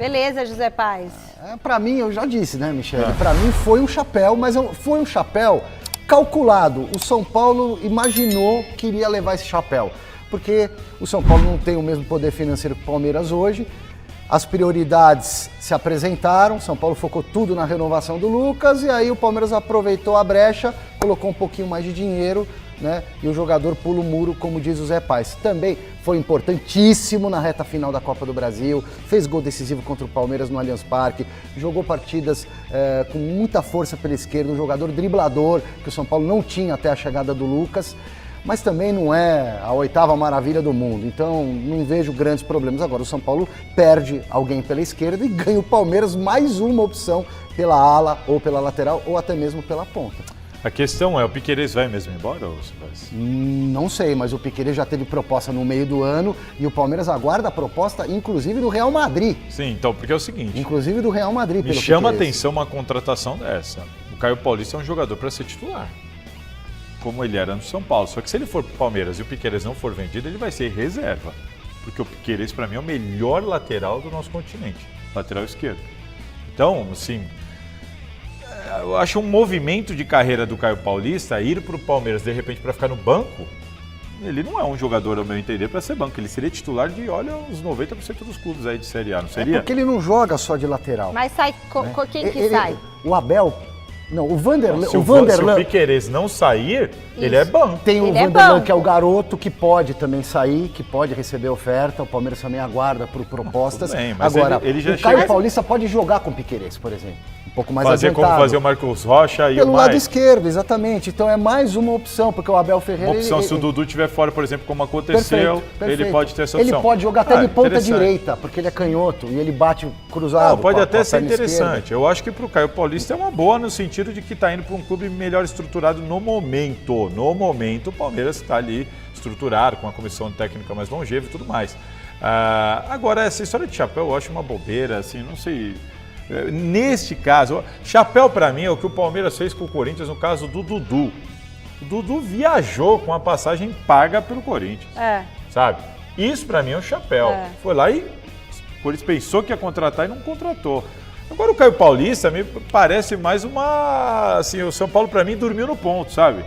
Beleza, José Paes. Para mim, eu já disse, né, Michele? Para mim foi um chapéu, mas foi um chapéu calculado. O São Paulo imaginou que iria levar esse chapéu, porque o São Paulo não tem o mesmo poder financeiro que o Palmeiras hoje. As prioridades se apresentaram, São Paulo focou tudo na renovação do Lucas e aí o Palmeiras aproveitou a brecha, colocou um pouquinho mais de dinheiro, né? E o jogador pula o muro, como diz o Zé Paes. Também foi importantíssimo na reta final da Copa do Brasil, fez gol decisivo contra o Palmeiras no Allianz Parque, jogou partidas com muita força pela esquerda, um jogador driblador, que o São Paulo não tinha até a chegada do Lucas. Mas também não é a 8ª maravilha do mundo, então não vejo grandes problemas. Agora o São Paulo perde alguém pela esquerda e ganha o Palmeiras mais uma opção pela ala ou pela lateral ou até mesmo pela ponta. A questão é, o Piquerez vai mesmo embora ou se vai? Não sei, mas o Piquerez já teve proposta no meio do ano e o Palmeiras aguarda a proposta, inclusive do Real Madrid. Sim, então, porque é o seguinte... Inclusive do Real Madrid, me chama a atenção uma contratação dessa. O Caio Paulista é um jogador para ser titular, como ele era no São Paulo. Só que se ele for pro Palmeiras e o Piquerez não for vendido, ele vai ser reserva. Porque o Piquerez, para mim, é o melhor lateral do nosso continente. Lateral esquerdo. Então, assim, eu acho um movimento de carreira do Caio Paulista ir pro Palmeiras, de repente, para ficar no banco. Ele não é um jogador, ao meu entender, para ser banco. Ele seria titular de, olha, uns 90% dos clubes aí de Série A, não seria? É porque ele não joga só de lateral. Mas sai, quem que sai? O Abel... Não, o Vanderlan... Se o Piquerez não sair, ele é banco. Tem o Vanderlan, que é o garoto que pode também sair, que pode receber oferta. O Palmeiras também aguarda por propostas. Tudo bem, mas agora, ele já o Caio Paulista pode jogar com o Piquerez, por exemplo. Um pouco mais fazer adiantado. como fazer o Marcos Rocha e pelo o lado esquerdo, exatamente. Então é mais uma opção, porque o Abel Ferreira... Uma opção, se o Dudu estiver fora, por exemplo, como aconteceu, perfeito. ele pode ter essa opção. Ele pode jogar até de ponta direita, porque ele é canhoto e ele bate cruzado. Não, pode até ser interessante. Esquerda. Eu acho que para o Caio Paulista é uma boa no sentido de que está indo para um clube melhor estruturado no momento. No momento, o Palmeiras está ali estruturado, com a comissão técnica mais longeva e tudo mais. Agora, essa história de chapéu eu acho uma bobeira, assim, não sei... Neste caso, chapéu para mim é o que o Palmeiras fez com o Corinthians no caso do Dudu. O Dudu viajou com a passagem paga pelo Corinthians, sabe? Isso para mim é um chapéu. Foi lá e o Corinthians pensou que ia contratar e não contratou. Agora o Caio Paulista me parece mais uma... Assim, o São Paulo para mim dormiu no ponto, sabe?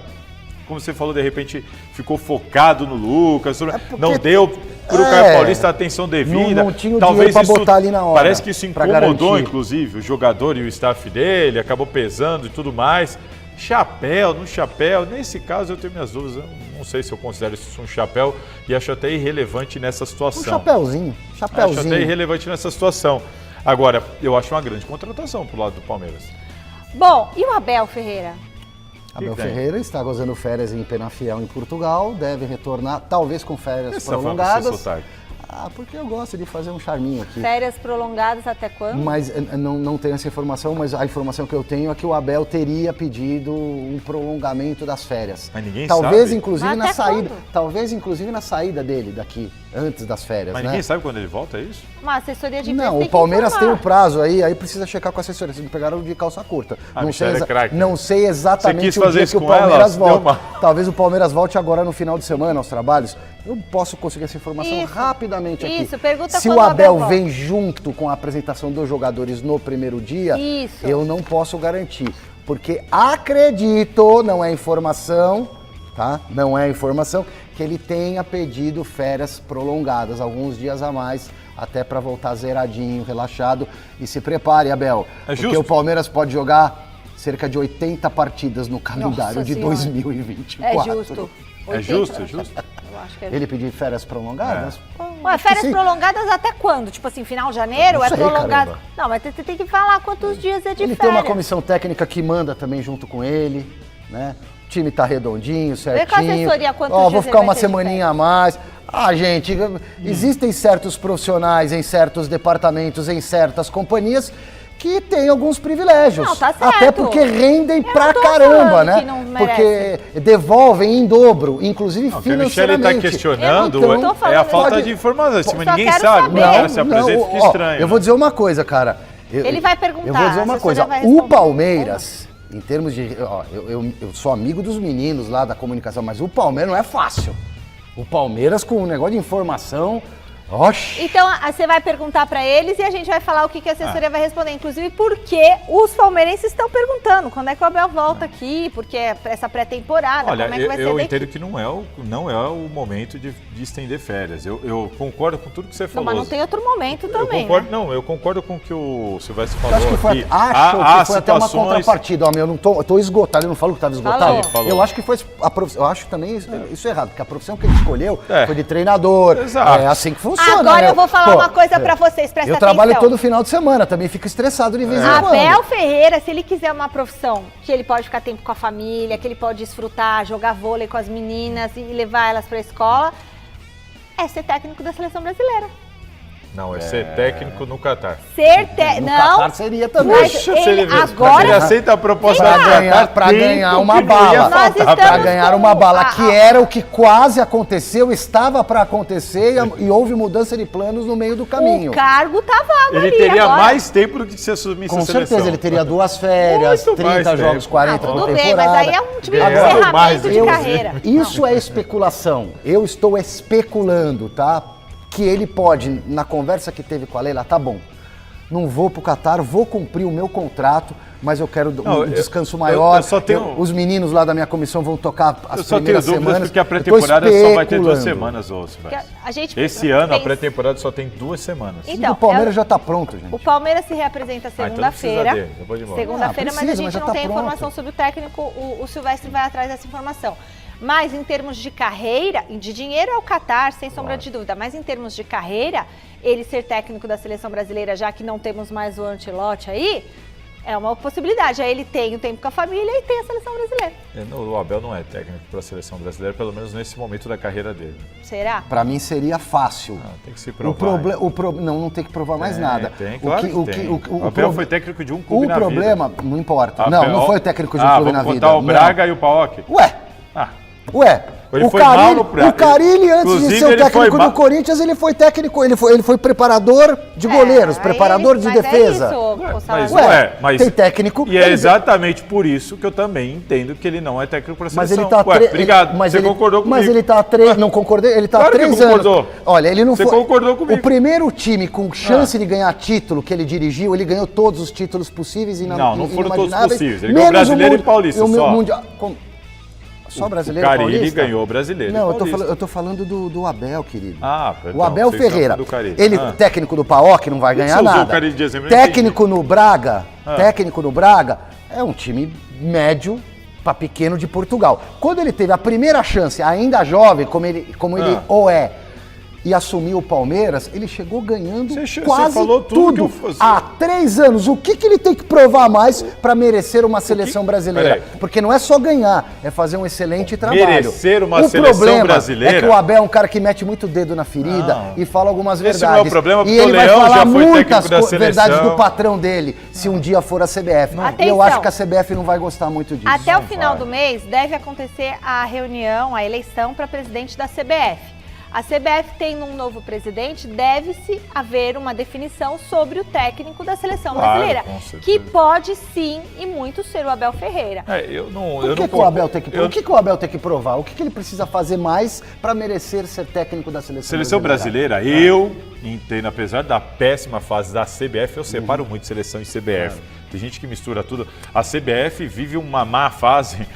Como você falou, de repente ficou focado no Lucas, não deu para o Caio Paulista a atenção devida. Não tinha o dinheiro para botar ali na hora. Parece que isso incomodou, inclusive, o jogador e o staff dele, acabou pesando e tudo mais. Chapéu, no chapéu, nesse caso eu tenho minhas dúvidas, eu não sei se eu considero isso um chapéu e acho até irrelevante nessa situação. Um chapéuzinho. Acho até irrelevante nessa situação. Agora, eu acho uma grande contratação pro lado do Palmeiras. Bom, e o Abel Ferreira? Abel Ferreira está gozando férias em Penafiel, em Portugal, deve retornar, talvez com férias prolongadas. Porque eu gosto de fazer um charminho aqui. Férias prolongadas até quando? Mas não tenho essa informação, mas a informação que eu tenho é que o Abel teria pedido um prolongamento das férias. Mas ninguém talvez, sabe. Inclusive, na saída. Talvez, inclusive, na saída dele daqui, antes das férias. Mas ninguém sabe quando ele volta, é isso? Uma assessoria de imprensa. Não, o Palmeiras tem um prazo aí precisa checar com a assessoria. Vocês me pegaram de calça curta. Não sei exatamente o dia que o Palmeiras volta. Talvez o Palmeiras volte agora no final de semana aos trabalhos. Eu posso conseguir essa informação rapidamente aqui. Isso, pergunta se o Abel vem junto com a apresentação dos jogadores no primeiro dia, eu não posso garantir. Porque acredito, não é informação, tá? Não é informação, que ele tenha pedido férias prolongadas, alguns dias a mais, até para voltar zeradinho, relaxado. E se prepare, Abel, porque o Palmeiras pode jogar cerca de 80 partidas no calendário de 2024. É justo. É justo? Eu acho que ele pediu férias prolongadas? Ué, férias prolongadas até quando? Tipo assim, final de janeiro? Não sei, prolongado? Caramba. Não, mas você tem que falar quantos dias é de férias. Ele tem uma comissão técnica que manda também junto com ele, né? O time tá redondinho, certinho. Vê com a assessoria quantos dias vou ficar uma semaninha a mais. Gente, existem certos profissionais em certos departamentos, em certas companhias, que tem alguns privilégios. Não, tá certo. Até porque rendem pra caramba, né? Porque devolvem em dobro, inclusive financeiramente. O que a Michele está questionando é a falta de informação, mas ninguém sabe. Se apresenta, fica estranho. Eu vou dizer uma coisa, cara. Ele vai perguntar. Eu vou dizer uma coisa. O Palmeiras, em termos de... eu sou amigo dos meninos lá da comunicação, mas o Palmeiras não é fácil. O Palmeiras, com um negócio de informação... Oxi. Então, você vai perguntar para eles e a gente vai falar o que a assessoria vai responder. Inclusive, porque os palmeirenses estão perguntando quando é que o Abel volta aqui, porque essa pré-temporada, Olha, como é que vai ser eu daqui. entendo que não é o momento de estender férias. Eu concordo com tudo que você Não, falou. mas não tem outro momento também, eu concordo, né? Não, eu concordo com o que o Silvestre Eu falou acho que foi, aqui. acho que foi até uma situações- contrapartida. Ó, eu não tô, eu tô esgotado, ele não falou que estava esgotado? Falou. Eu acho que foi eu acho também isso é errado, porque a profissão que ele escolheu É. foi de treinador. Exato. É assim que funciona. Agora né? eu vou falar Pô, uma coisa pra vocês, presta eu atenção. trabalho todo final de semana, também fico estressado de vez em quando. Abel Ferreira, se ele quiser uma profissão que ele pode ficar tempo com a família, que ele pode desfrutar, jogar vôlei com as meninas e levar elas pra escola, é ser técnico da seleção brasileira. Não, é ser técnico no Catar. No Não, Catar seria também. mas Puxa, ele se ele agora... aceita a proposta Pra do ganhar, Catar, pra tempo ganhar uma que não ia bala. Nós faltar estamos Pra ganhar com uma bala, que era o que quase aconteceu, estava pra acontecer e houve mudança de planos no meio do caminho. O cargo tá vago Ele ali teria agora. mais tempo do que se assumisse Com a seleção. certeza, ele teria 2 férias, Muito mais 30 jogos, tempo. 40 Tudo por bem, temporada. mas aí é um time de Ganhando encerramento mais, de inclusive. carreira. Isso é especulação. Eu estou especulando, tá? Que ele pode, na conversa que teve com a Leila, tá bom, não vou pro Catar, vou cumprir o meu contrato, mas eu quero um descanso maior. eu só tenho- Os meninos lá da minha comissão vão tocar as Eu só tenho primeiras dúvidas semanas. porque a Eu tô pré-temporada só vai ter 2 especulando. semanas, ô Silvestre. A gente Esse ano a pensa- pré-temporada só tem 2 semanas. Então, O Palmeiras já tá pronto, gente. O Palmeiras se reapresenta então não segunda-feira. precisa dele, eu vou de embora. Segunda-feira, Ah, mas a precisa, gente mas já não tá tem pronto. informação sobre o técnico. O Silvestre vai atrás dessa informação. Mas em termos de carreira, de dinheiro é o Catar, sem sombra de dúvida. Mas em termos de carreira, ele ser técnico da seleção brasileira, já que não temos mais o Ancelotti aí, é uma possibilidade. Aí ele tem o tempo com a família e tem a seleção brasileira. O Abel não é técnico para a seleção brasileira, pelo menos nesse momento da carreira dele. Será? Pra mim seria fácil. Tem que se O provar. não tem que provar mais nada. Tem, claro que tem. O Abel pro- foi técnico de um clube O na problema, não importa. vida. Não foi o técnico de um clube na vamos vida. botar o Não. Braga e o Paok? Ué, Ele o foi mal Carille, no Braga. o Carille, antes de Inclusive, ser o ele foi técnico mal. do Corinthians, ele foi técnico, ele foi preparador de goleiros, aí preparador de mas defesa. É isso, Mas, Salazar. tem técnico- E é exatamente por isso que eu também entendo que ele não é técnico para a Mas seleção. ele tá Obrigado, mas você ele, concordou comigo. Mas ele tá não concordei, ele tá Claro que 3 anos. concordou. Olha, ele não Você foi. concordou comigo. O primeiro time com chance de ganhar título que ele dirigiu, ele ganhou todos os títulos possíveis e Não foram todos inimagináveis, possíveis. Ele ganhou menos o brasileiro e paulista, só. Só brasileiro O e Carille paulista? ganhou o brasileiro e Não, paulista. eu tô falando do Abel, querido. Perdão, O Abel vocês estão Ferreira, falando do Carille. ele técnico do Paok não vai Por que ganhar você usou nada. o Carille de exemplo? Eu Técnico no Braga, é um time médio para pequeno de Portugal. Quando ele teve a primeira chance, ainda jovem, como ele é, e assumiu o Palmeiras, ele chegou ganhando Você quase falou tudo tudo. que eu fazia. Há 3 anos, o que ele tem que provar mais para merecer uma seleção brasileira? Peraí. Porque não é só ganhar, é fazer um excelente trabalho. Merecer uma O seleção problema brasileira? é que o Abel é um cara que mete muito dedo na ferida e fala algumas Esse verdades. não é o problema, porque e ele o vai Leão falar já foi muitas técnico da seleção. verdades do patrão dele, se um dia for a CBF. E eu Atenção. acho que a CBF não vai gostar muito disso. Até o Não final vai. do mês deve acontecer a reunião, a eleição para presidente da CBF. A CBF tem um novo presidente, deve-se haver uma definição sobre o técnico da seleção Claro, brasileira, com certeza. que pode sim e muito ser o Abel Ferreira. O que o Abel tem que, o que o Abel tem que provar? O que ele precisa fazer mais para merecer ser técnico da seleção Seleção brasileira, eu entendo, apesar da péssima fase da CBF, eu separo muito seleção e CBF. Tem gente que mistura tudo. A CBF vive uma má fase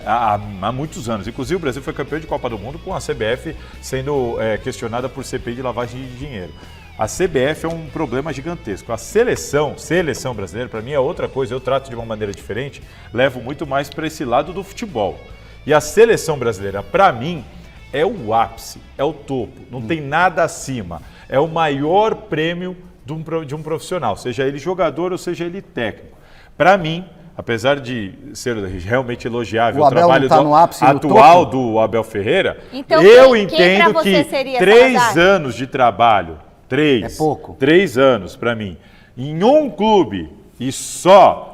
há muitos anos. Inclusive, o Brasil foi campeão de Copa do Mundo com a CBF sendo questionada por CPI de lavagem de dinheiro. A CBF é um problema gigantesco. A seleção brasileira, para mim, é outra coisa. Eu trato de uma maneira diferente, levo muito mais para esse lado do futebol. E a seleção brasileira, para mim, é o ápice, é o topo. Não tem nada acima. É o maior prêmio de um profissional, seja ele jogador ou seja ele técnico. Para mim, apesar de ser realmente elogiável O o Abel trabalho não tá no ápice, no atual topo? do Abel Ferreira, Então, eu quem entendo pra você que seria, 3 Salazar? anos de trabalho, 3, É pouco. 3 anos para mim, em um clube e só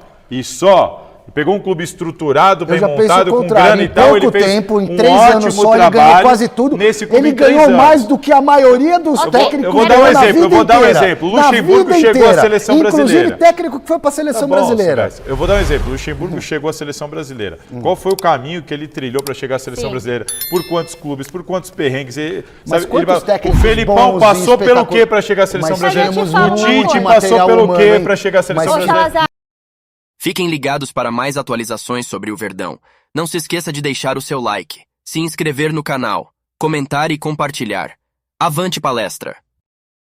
Pegou um clube estruturado, bem Eu já penso montado, o com contrário. grana Em e tal. pouco Ele fez tempo, em um 3 anos ótimo só, ele ganhou trabalho quase tudo. nesse clube Ele em 3 ganhou anos. mais do que a maioria dos técnicos eu vou dar um ganhou na exemplo, eu vida vou dar um inteira. exemplo. Na Luxemburgo vida chegou à inteira. seleção brasileira. Inclusive técnico que foi para a seleção Tá bom, brasileira. Silvestre, eu vou dar um exemplo. O Luxemburgo chegou à seleção brasileira. Qual foi o caminho que ele trilhou para chegar à seleção Sim. brasileira? Por quantos clubes? Por quantos perrengues? Mas quantos o técnicos Felipão bons e passou pelo espetacular- quê para chegar à seleção Mas brasileira? tínhamos O muito Tite passou material pelo humano, quê hein? para chegar à seleção Mas- Ô, brasileira? Salazar, Fiquem ligados para mais atualizações sobre o Verdão. Não se esqueça de deixar o seu like, se inscrever no canal, comentar e compartilhar. Avante palestra!